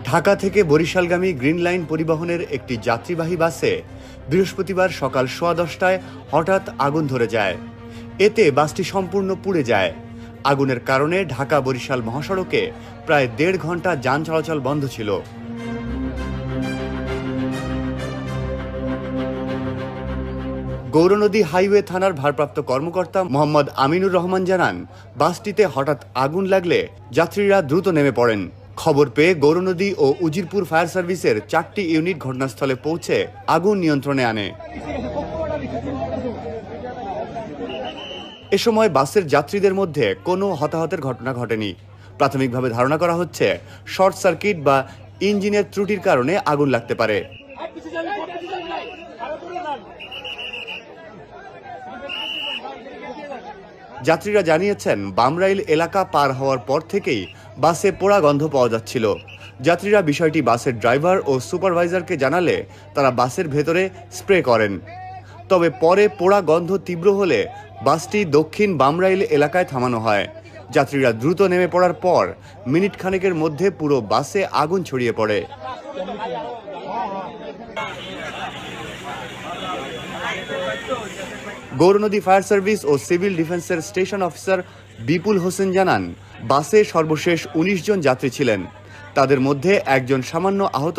ঢাকা থেকে বরিশালগামী green line পরিবহনের একটি যাত্রীবাহী বাসে বৃহস্পতিবার সকাল 10:15টায় হঠাৎ আগুন ধরে যায়। এতে বাসটি সম্পূর্ণ পুড়ে যায়। আগুনের কারণে ঢাকা বরিশাল মহাসড়কে প্রায় 1.5 ঘন্টা যান চলাচল বন্ধ ছিল। গৌরনদী হাইওয়ে থানার ভারপ্রাপ্ত কর্মকর্তা মোহাম্মদ আমিনুর রহমান জানান, বাসটিতে হঠাৎ আগুন লাগলে যাত্রীরা দ্রুত নেমে পড়েন। খবর পেয়ে গৌরনদী ও উজিরপুর ফায়ার সার্ভিসের 4টি ইউনিট ঘটনাস্থলে পৌঁছে আগুন নিয়ন্ত্রণে আনে। এ সময় বাসের যাত্রীদের মধ্যে কোনো হতাহতের ঘটনা ঘটেনি। প্রাথমিকভাবে ধারণা করা হচ্ছে শর্ট সার্কিট বা ইঞ্জিনের ত্রুটির কারণে আগুন লাগতে পারে। যাত্রীরা জানিয়েছেন, বামরাইল এলাকা পার হওয়ার পর থেকেই বাসে পোড়া গন্ধ পাওয়া যাচ্ছিল। যাত্রীরা বিষয়টি বাসের ড্রাইভার ও সুপারভাইজারকে জানালে তারা বাসের ভেতরে স্প্রে করেন। তবে পরে পোড়া গন্ধ তীব্র হলে বাসটি দক্ষিণ বামরাইল এলাকায় থামানো হয়। যাত্রীরা দ্রুত নেমে পড়ার পর মিনিট খানেকের মধ্যে পুরো বাসে আগুন ছড়িয়ে পড়ে। গৌরনদী ফায়ার সার্ভিস ও সিভিল ডিফেন্সের স্টেশন অফিসার বিপুল হোসেন জানান, বাসে সর্বশেষ 19 জন যাত্রী ছিলেন। তাদের মধ্যে একজন সামান্য আহত